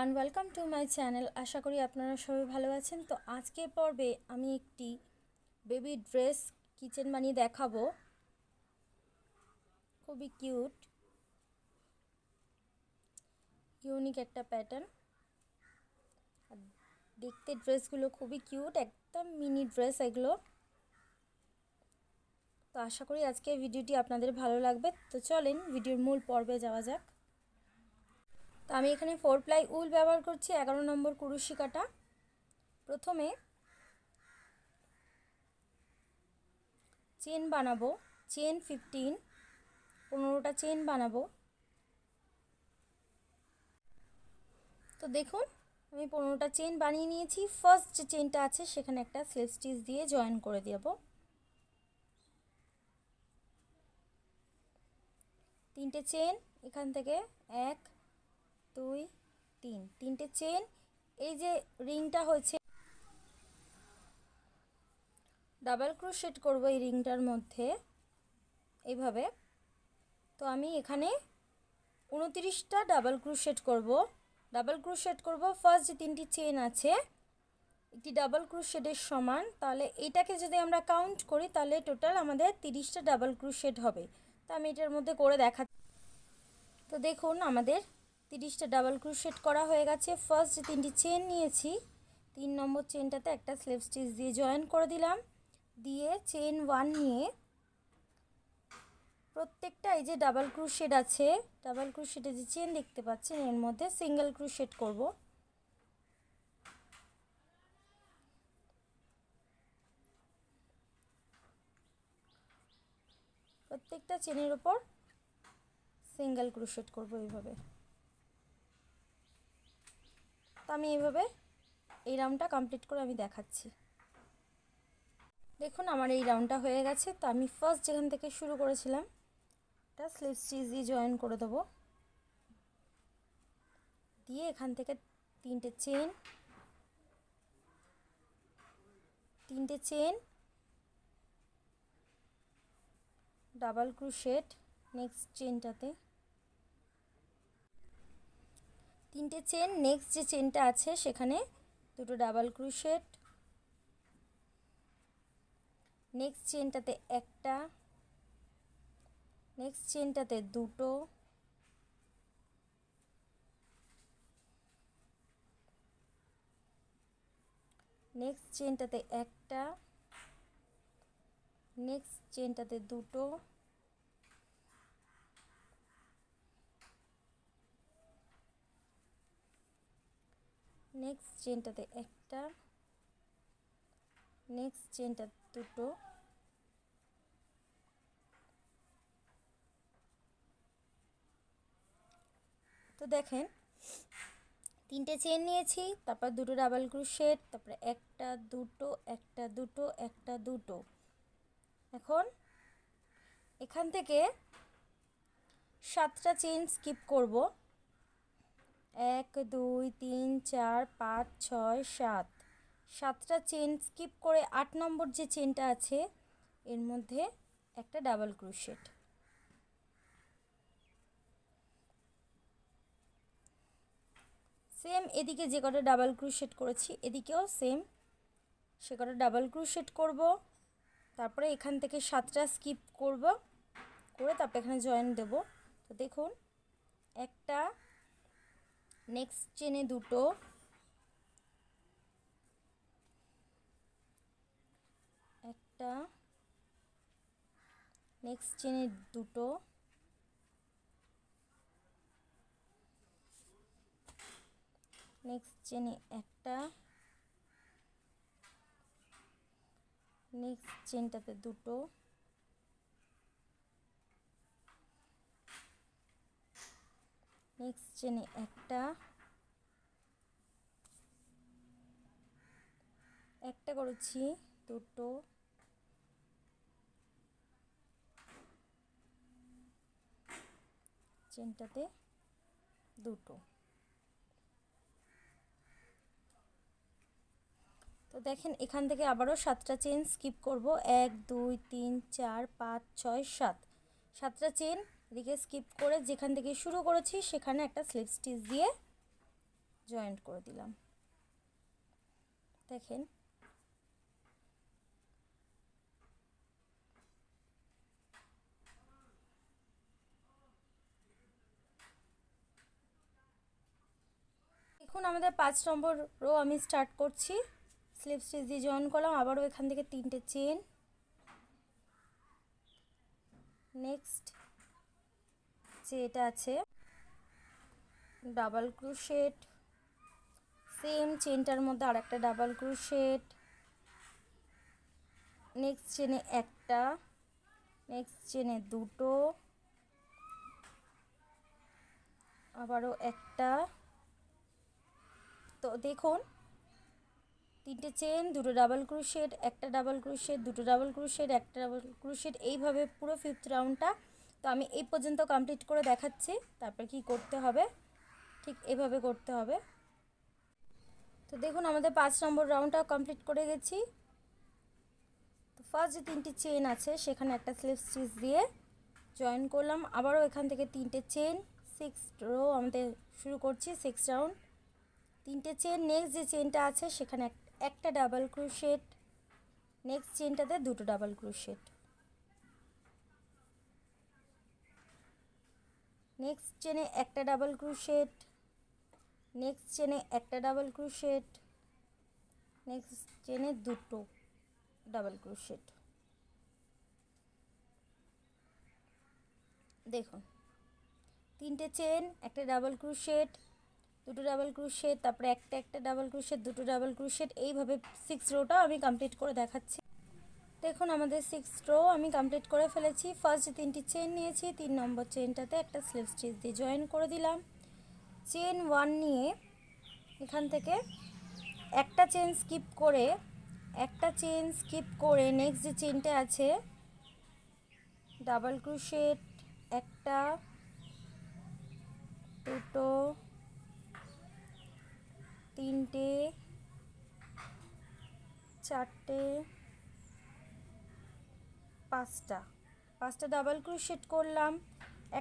Everyone, welcome to my channel. আশা করি আপনারা সবাই ভালো আছেন। তো আজকের পর্বে আমি একটি বেবি ড্রেস কিচেন বানিয়ে দেখাবো। খুবই কিউট, ইউনিক একটা প্যাটার্ন। দেখতে ড্রেসগুলো খুবই কিউট, একদম মিনি ড্রেস এগুলো। তো আশা করি আজকে ভিডিওটি আপনাদের ভালো লাগবে। তো চলেন ভিডিওর মূল পর্বে যাওয়া যাক। তো আমি এখানে 4 প্লাই উল ব্যবহার করছি, 11 নম্বর কুরুশি কাটা। প্রথমে চেন বানাবো, চেন 15টা চেন বানাবো। তো দেখুন আমি 15টা চেন বানিয়ে নিয়েছি। ফার্স্ট যে চেনটা আছে সেখানে একটা স্লিপ স্টিচ দিয়ে জয়েন করে দেব। 3টে চেন এখান থেকে 1 2 3, 3টে চেন। এই যে রিংটা হয়েছে ডাবল ক্রোশেট করব এই রিংটার মধ্যে এইভাবে। তো আমি এখানে 29টা ডাবল ক্রোশেট করব। ফার্স্ট যে 3টি চেন আছে একটি ডাবল ক্রোশেটের সমান, তাহলে এটাকে যদি আমরা কাউন্ট করি তাহলে টোটাল আমাদের 30টা ডাবল ক্রোশেট হবে। তো আমি এটার মধ্যে করে দেখাচ্ছি। তো দেখুন আমাদের 30টা ডাবল ক্রোশেট করা হয়ে গেছে। ফার্স্ট যে 3টি চেন নিয়েছি, 3 নম্বর চেনটাতে একটা স্লিপ স্টিচ দিয়ে জয়েন করে দিলাম। দিয়ে চেন 1 নিয়ে প্রত্যেকটা এই যে ডাবল ক্রোশেট আছে, ডাবল ক্রোশেটে যে চেন দেখতে পাচ্ছেন এর মধ্যে সিঙ্গেল ক্রোশেট করব। প্রত্যেকটা চেনের উপর সিঙ্গেল ক্রোশেট করব এইভাবে। তো আমি এইভাবে এই রাউন্ডটা কমপ্লিট করে আমি দেখাচ্ছি। দেখুন আমার এই রাউন্ডটা হয়ে গেছে। তো আমি ফার্স্ট যেখান থেকে শুরু করেছিলাম এটা স্লিপ স্টিচ দিয়ে জয়েন করে দেব। দিয়ে এখান থেকে 3টে চেন ডাবল ক্রোশেট নেক্সট চেনটাতে, 3টে চেন নেক্সট যে চেনটা আছে সেখানে 2টো ডাবল ক্রোশেট, নেক্সট চেনটাতে একটা, নেক্সট চেনটাতে 2টো, নেক্সট চেনটাতে একটা, নেক্সট চেনটাতে 2টো, নেক্সট চেনটাতে একটা, নেক্সট চেনটা 2টো, তো দেখেন 3টে চেন নিয়েছি, তারপর 2টো ডাবল ক্রোশেট, তারপরে একটা 2টো একটা 2টো একটা 2টো। এখন এখান থেকে 7টা চেন স্কিপ করব। 1 2 3 4 5 6 7, 7টা চেন স্কিপ করে 8 নম্বর যে চেনটা আছে এর মধ্যে একটা ডাবল ক্রোশেট। সেম এদিকে যে কটা ডাবল ক্রোশেট করেছি এদিকেও সেম সে কটা ডাবল ক্রোশেট করব। তারপরে এখান থেকে 7টা স্কিপ করব করে তারপরে এখানে জয়েন দেব। তো দেখুন একটা, নেক্সট চেনে 2টো, একটা, নেক্সট চেনে 2টো, নেক্সট চেনে একটা, নেক্সট চেনটাতে 2টো, নেক্সট চেনে একটা, একটা করেছি 2টো, চেনটাতে 2টো। তো দেখেন এখান থেকে আবারও 7টা চেন স্কিপ করব। 1 2 3 4 5 6 7, 7টা চেন এদিকে স্কিপ করে যেখান থেকে শুরু করেছি সেখানে একটা স্লিপ স্টিচ দিয়ে জয়েন্ট করে দিলাম। দেখেন এখন আমাদের 5 নম্বর রো আমি স্টার্ট করছি। স্লিপ স্টিচ দিয়ে জয়েন করলাম, আবারও এখান থেকে 3টে চেন, নেক্সট যে এটা আছে ডাবল ক্রোশেট, সেম চেনটার মধ্যে আরেকটা ডাবল ক্রোশেট, নেক্সট চেনে একটা, নেক্সট চেনে দুটো, আবারও একটা। তো দেখুন 3টে চেন, দুটো ডাবল ক্রোশেট, একটা ডাবল ক্রোশেট, দুটো ডাবল ক্রোশেট, একটা ডাবল ক্রোশেট, এইভাবে পুরো 5th রাউন্ডটা তো আমি এই পর্যন্ত কমপ্লিট করে দেখাচ্ছি। তারপর কি করতে হবে, ঠিক এভাবে করতে হবে। তো দেখুন আমাদের 5 নম্বর রাউন্ডটা কমপ্লিট করে গেছি। তো ফার্স্ট যে 3টি চেন আছে সেখানে একটা স্লিপ স্টিচ দিয়ে জয়েন করলাম, আবারও এখান থেকে 3টে চেন, 6th রো আমাদের শুরু করছি, 6 রাউন্ড। 3টে চেন, নেক্সট যে চেনটা আছে সেখানে একটা ডাবল ক্রোশেট, নেক্সট চেনটাতে দুটো ডাবল ক্রোশেট, নেক্সট চেনে একটা ডাবল ক্রোশেট, নেক্সট চেনে একটা ডাবল ক্রোশেট, নেক্সট চেনে দুটো ডাবল ক্রোশেট। দেখুন 3টে চেন, একটা ডাবল ক্রোশেট, দুটো ডাবল ক্রোশেট, তারপরে একটা ডাবল ক্রোশেট, দুটো ডাবল ক্রোশেট, এইভাবে 6 রোটা আমি কমপ্লিট করে দেখাচ্ছি। দেখুন আমাদের 6 রো আমি কমপ্লিট করে ফেলেছি। ফার্স্ট যে 3টি চেন নিয়েছি, 3 নম্বর চেনটাতে একটা স্লিপ স্টিচ দিয়ে জয়েন করে দিলাম। চেন 1 নিয়ে এখান থেকে একটা চেন স্কিপ করে নেক্সট যে চেনটা আছে ডাবল ক্রোশেট, একটা, দুটো, তিনটে, চারটে, পাঁচটা ডাবল ক্রোশেট করলাম।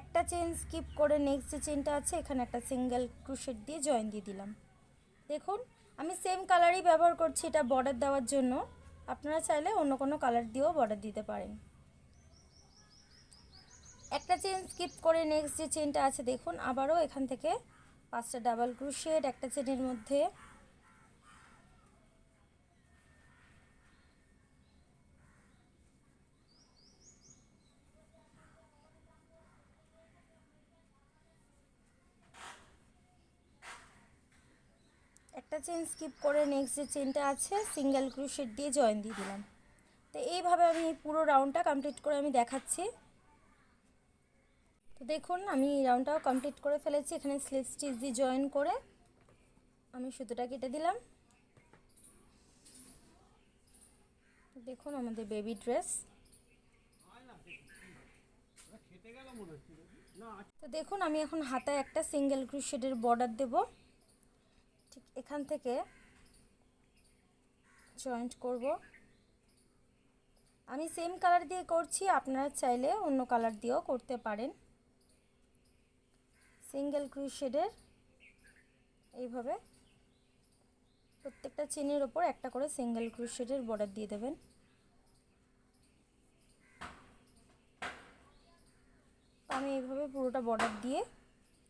একটা চেন স্কিপ করে নেক্সট যে চেনটা আছে এখানে একটা সিঙ্গেল ক্রোশেট দিয়ে জয়েন দিয়ে দিলাম। দেখুন আমি সেম কালারই ব্যবহার করছি এটা বর্ডার দেওয়ার জন্য, আপনারা চাইলে অন্য কোনো কালার দিয়েও বর্ডার দিতে পারেন। একটা চেন স্কিপ করে নেক্সট যে চেনটা আছে দেখুন আবারও এখান থেকে 5টা ডাবল ক্রোশেট একটা চেনের মধ্যে, একটা চেন স্কিপ করে নেক্সট যে চেনটা আছে সিঙ্গেল ক্রোশেট দিয়ে জয়েন দিয়ে দিলাম। তো এইভাবে আমি পুরো রাউন্ডটা কমপ্লিট করে আমি দেখাচ্ছি। তো দেখুন আমি এই রাউন্ডটাও কমপ্লিট করে ফেলেছি। এখানে স্লিপ স্টিচ দিয়ে জয়েন করে আমি সুতোটা কেটে দিলাম। দেখুন আমাদের বেবি ড্রেস। তো দেখুন আমি এখন হাতায় একটা সিঙ্গেল ক্রোশেটের বর্ডার দেব, ঠিক এখান থেকে জয়েন্ট করব। আমি সেম কালার দিয়ে করছি, আপনারা চাইলে অন্য কালার দিয়েও করতে পারেন। সিঙ্গেল ক্রোশেটের এইভাবে প্রত্যেকটা চেনের ওপর একটা করে সিঙ্গেল ক্রোশেটের বর্ডার দিয়ে দেবেন। আমি এইভাবে পুরোটা বর্ডার দিয়ে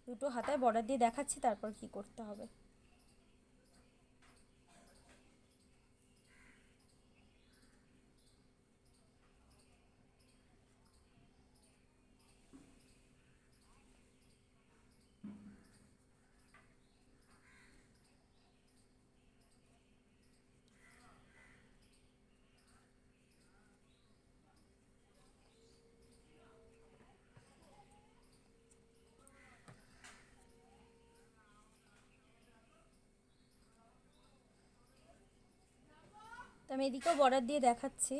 দুটো হাতায় বর্ডার দিয়ে দেখাচ্ছি তারপর কি করতে হবে। তো আমি এদিকেও বর্ডার দিয়ে দেখাচ্ছি।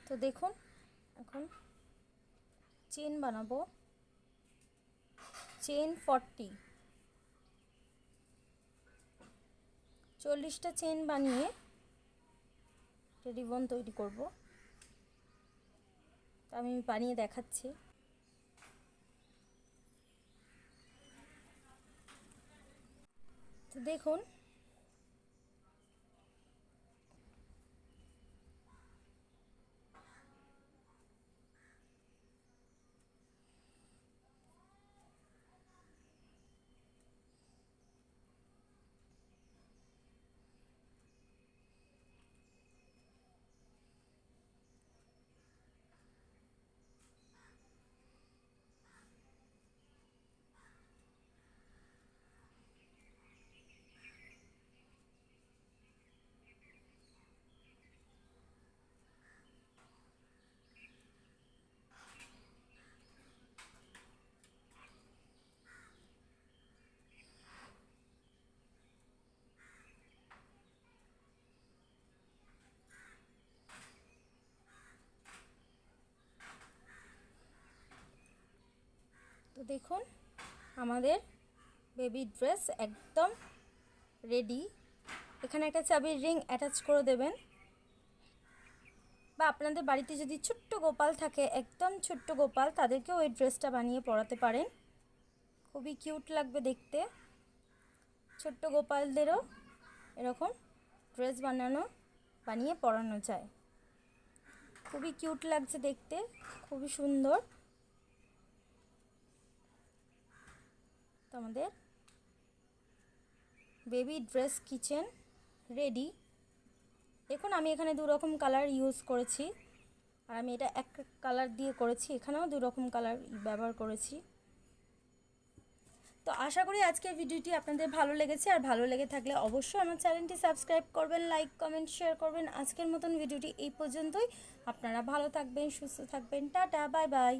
তো দেখুন এখন চেন বানাবো, চেন 40টা চেন বানিয়ে রিবন তৈরি করব। তা আমি বানিয়ে দেখাচ্ছি। তো দেখুন দেখুন আমাদের বেবি ড্রেস একদম রেডি। এখানে একটা চাবির রিং অ্যাটাচ করে দেবেন, বা আপনাদের বাড়িতে যদি ছোট্ট গোপাল থাকে, একদম ছোট্ট গোপাল, তাদেরকেও এই ড্রেসটা বানিয়ে পরাতে পারেন। খুবই কিউট লাগবে দেখতে। ছোট্ট গোপালদেরও এরকম ড্রেস বানিয়ে পরানো যায়। খুবই কিউট লাগছে দেখতে, খুবই সুন্দর। তো আমাদের বেবি ড্রেস কিচেন রেডি। দেখুন আমি এখানে দু রকম কালার ইউজ করেছি, আর আমি এটা এক কালার দিয়ে করেছি, এখানেও দু রকম কালার ব্যবহার করেছি। তো আশা করি আজকের ভিডিওটি আপনাদের ভালো লেগেছে, আর ভালো লেগে থাকলে অবশ্যই আমার চ্যানেলটি সাবস্ক্রাইব করবেন, লাইক কমেন্ট শেয়ার করবেন। আজকের মতন ভিডিওটি এই পর্যন্তই। আপনারা ভালো থাকবেন, সুস্থ থাকবেন। Tata, bye bye.